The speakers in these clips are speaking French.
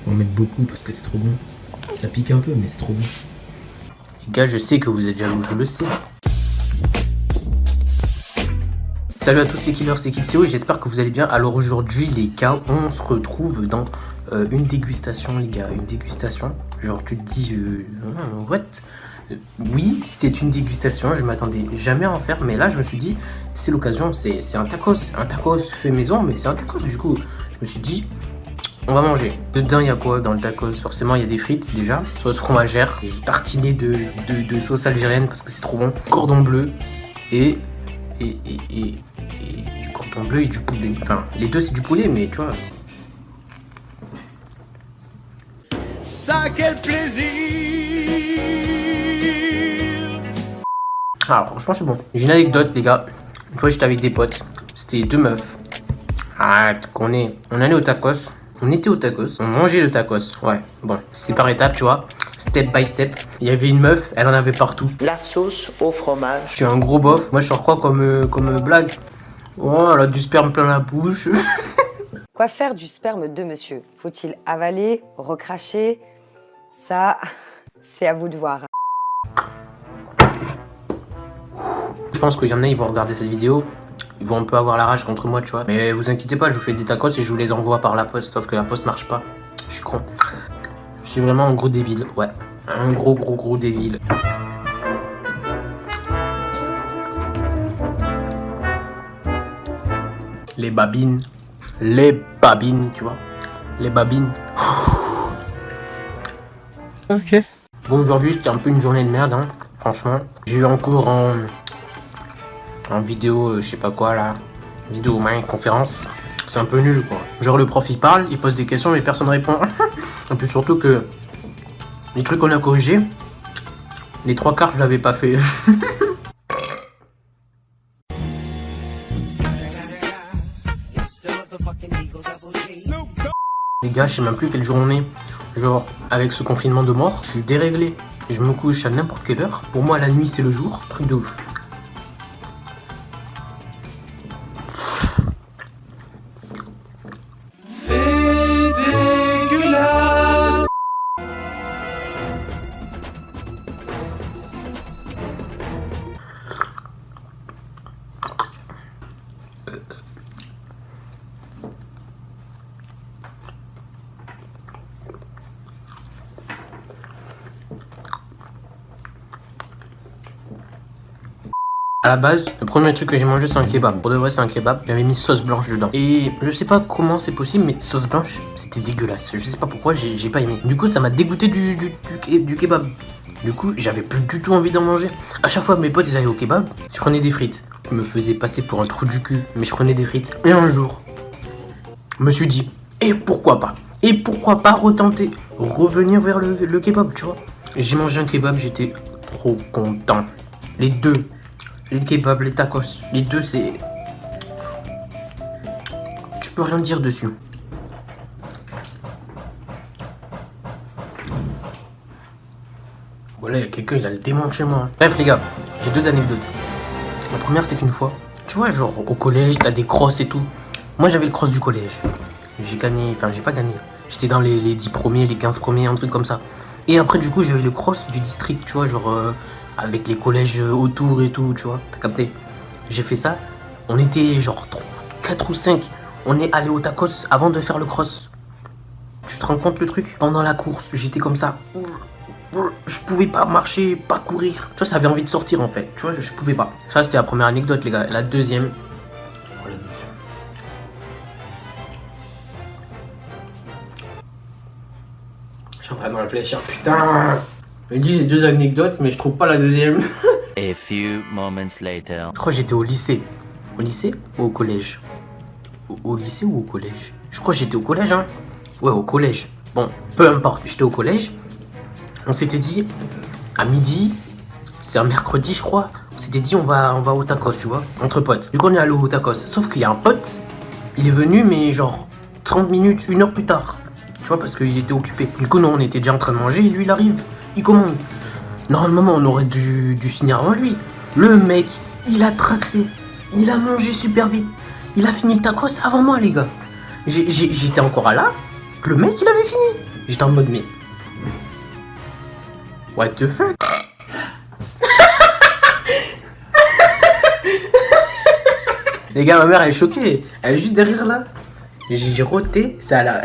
On va en mettre beaucoup parce que c'est trop bon. Ça pique un peu, mais c'est trop bon. Les gars, je sais que vous êtes jaloux, je le sais. Salut à tous les killers, c'est Kixio et j'espère que vous allez bien. Alors aujourd'hui les gars, on se retrouve dans une dégustation les gars, une dégustation. Genre tu te dis, what? Oui, c'est une dégustation, je m'attendais jamais à en faire, mais là je me suis dit, c'est l'occasion, c'est un tacos fait maison, mais c'est un tacos du coup. Je me suis dit, on va manger. Dedans il y a quoi dans le tacos? Forcément il y a des frites déjà, sauce fromagère, tartiné de sauce algérienne parce que c'est trop bon, cordon bleu et du cordon bleu et du poulet. Enfin, les deux c'est du poulet, mais tu vois. Ça, quel plaisir! Alors, franchement, c'est bon. J'ai une anecdote, les gars. Une fois, j'étais avec des potes. C'était deux meufs. Ah, on allait au tacos. On était au tacos. On mangeait le tacos. Ouais, bon, c'était par étapes, tu vois. Step by step. Il y avait une meuf, elle en avait partout. La sauce au fromage. Je suis un gros bof. Moi, je sors quoi comme blague? Oh, elle a du sperme plein la bouche. Quoi faire du sperme de monsieur? Faut-il avaler, recracher? Ça, c'est à vous de voir. Je pense qu'il y en a, ils vont regarder cette vidéo. Ils vont un peu avoir la rage contre moi, tu vois. Mais vous inquiétez pas, je vous fais des tacos et je vous les envoie par la poste. Sauf que la poste marche pas. Je suis con. Je suis vraiment un gros débile, ouais. Un gros débile. Les babines, tu vois. Les babines. Ok. Bon, aujourd'hui, c'était un peu une journée de merde, hein. Franchement. J'ai eu en cours en vidéo, je sais pas quoi, là. Vidéo conférence. C'est un peu nul, quoi. Genre, le prof, il parle, il pose des questions, mais personne répond. Et puis surtout que les trucs qu'on a corrigés, les trois quarts, je l'avais pas fait. Les gars, je sais même plus quelle journée. Genre, avec ce confinement de mort, je suis déréglé. Je me couche à n'importe quelle heure. Pour moi, la nuit, c'est le jour. Truc de ouf. C'est dégueulasse! À la base, le premier truc que j'ai mangé, c'est un kebab. Pour de vrai, c'est un kebab. J'avais mis sauce blanche dedans. Et je sais pas comment c'est possible, mais sauce blanche, c'était dégueulasse. Je sais pas pourquoi, j'ai pas aimé. Du coup, ça m'a dégoûté du kebab. Du coup, j'avais plus du tout envie d'en manger. À chaque fois que mes potes ils allaient au kebab, je prenais des frites. Je me faisais passer pour un trou du cul, mais je prenais des frites. Et un jour, je me suis dit, et pourquoi pas? Et pourquoi pas retenter, revenir vers le kebab, tu vois? Et j'ai mangé un kebab, j'étais trop content. Les deux. Les kebabs, les tacos, les deux c'est... Tu peux rien dire dessus. Voilà, il y a quelqu'un, il a le démon chez moi. Bref les gars, j'ai deux anecdotes. La première c'est qu'une fois, tu vois genre au collège, t'as des crosses et tout. Moi j'avais le cross du collège. J'ai gagné, enfin j'ai pas gagné. J'étais dans les 10 premiers, les 15 premiers, un truc comme ça. Et après du coup j'avais le cross du district, tu vois, genre... avec les collèges autour et tout, tu vois, t'as capté. J'ai fait ça, on était genre 4 ou 5, on est allé au tacos avant de faire le cross. Tu te rends compte le truc? Pendant la course, j'étais comme ça. Je pouvais pas marcher, pas courir. Tu vois, ça avait envie de sortir en fait, tu vois, je pouvais pas. Ça c'était la première anecdote les gars. La deuxième... Je suis en train de réfléchir, putain. Je dis les deux anecdotes, mais je trouve pas la deuxième. A few moments later. Je crois que j'étais au lycée. Au lycée ou au collège? Au lycée ou au collège? Je crois que j'étais au collège, hein. Ouais, au collège. Bon, peu importe, j'étais au collège. On s'était dit, à midi, c'est un mercredi, je crois. On s'était dit, on va au tacos, tu vois, entre potes. Du coup, on est allé au tacos. Sauf qu'il y a un pote, il est venu, mais genre 30 minutes, 1 heure plus tard. Tu vois, parce qu'il était occupé. Du coup, nous, on était déjà en train de manger et lui, il arrive. Il commande. Normalement, on aurait dû finir avant lui. Le mec, il a tracé. Il a mangé super vite. Il a fini le tacos avant moi, les gars. J'étais encore là. Le mec, il avait fini. J'étais en mode, mais... What the fuck? Les gars, ma mère, elle est choquée. Elle est juste derrière là. J'ai roté, ça l'a...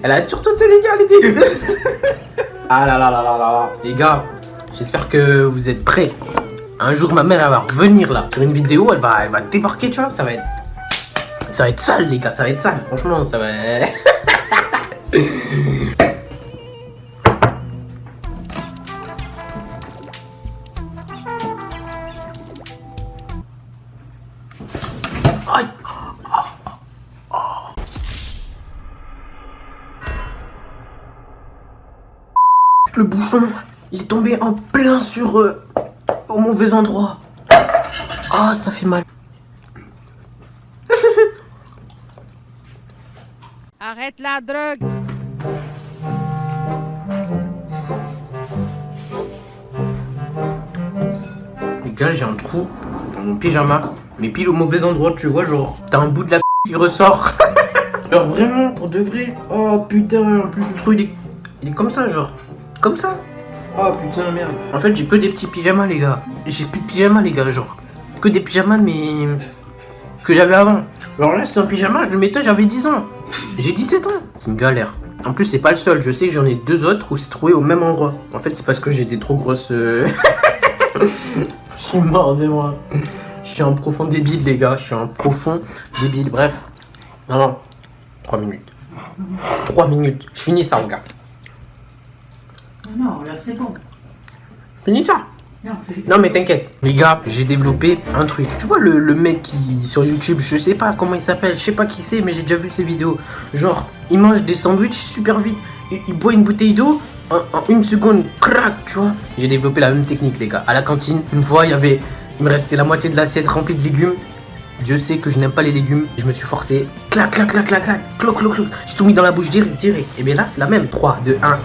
Elle a surtout les gars, elle était... Ah là là là là là. Les gars, j'espère que vous êtes prêts. Un jour, ma mère, elle va revenir là. Sur une vidéo, elle va débarquer, tu vois. Ça va être sale, les gars, ça va être sale. Franchement, ça va... Aïe. Le bouchon, il est tombé en plein sur... au mauvais endroit. Ah, ça fait mal. Arrête la drogue! Les gars, j'ai un trou dans mon pyjama, mais pile au mauvais endroit, tu vois, genre, t'as un bout de la qui ressort. Genre vraiment, pour de vrai. Oh putain, en plus le trou il est comme ça, genre. Comme ça. Oh putain, merde. En fait, j'ai que des petits pyjamas, les gars. J'ai plus de pyjamas, les gars, genre. Que des pyjamas, mais... que j'avais avant. Alors là, c'est un pyjama, je le mettais, j'avais 10 ans. J'ai 17 ans. C'est une galère. En plus, c'est pas le seul. Je sais que j'en ai 2 autres où c'est trouvé au même endroit. En fait, c'est parce que j'ai des trop grosses... Je suis mort de moi. Je suis un profond débile, les gars. Je suis un profond débile. Bref. Non. 3 minutes. 3 minutes. Je finis ça, regarde. Non, là c'est bon. Finis ça. Non mais t'inquiète. Les gars, j'ai développé un truc. Tu vois le mec qui sur YouTube, je sais pas comment il s'appelle, je sais pas qui c'est, mais j'ai déjà vu ses vidéos. Genre, il mange des sandwichs super vite. Il boit une bouteille d'eau en une seconde, crac, tu vois. J'ai développé la même technique, les gars. À la cantine, une fois, il me restait la moitié de l'assiette remplie de légumes. Dieu sait que je n'aime pas les légumes. Je me suis forcé. Clac, clac, clac, clac, clac, cloc, cloc, cloc. J'ai tout mis dans la bouche direct. Et bien là, c'est la même. 3, 2, 1.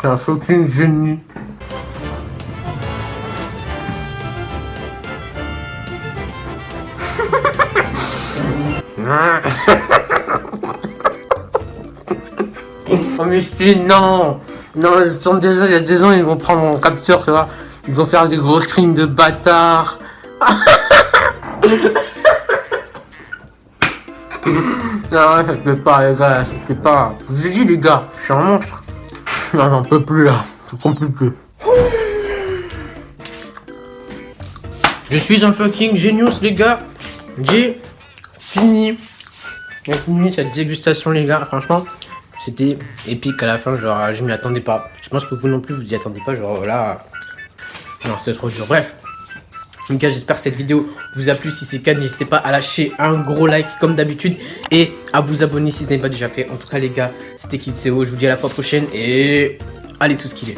C'est un fucking génie. Oh mais non. Non, ils sont déjà, il y a des gens, ils vont prendre mon capteur, tu vois. Ils vont faire des gros screens de bâtards. Non, ça se fait pas, les gars, ça se fait pas. Je vous ai dit, les gars, je suis un monstre. Non, j'en peux plus là, c'est compliqué. Je suis un fucking genius, les gars. J'ai fini cette dégustation, les gars. Franchement, c'était épique à la fin. Genre, je m'y attendais pas. Je pense que vous non plus, vous y attendez pas. Genre là, non, c'est trop dur. Bref. Les gars, j'espère que cette vidéo vous a plu. Si c'est le cas, n'hésitez pas à lâcher un gros like comme d'habitude et à vous abonner si ce n'est pas déjà fait. En tout cas, les gars, c'était Kid CO. Je vous dis à la fois prochaine et allez tous killer.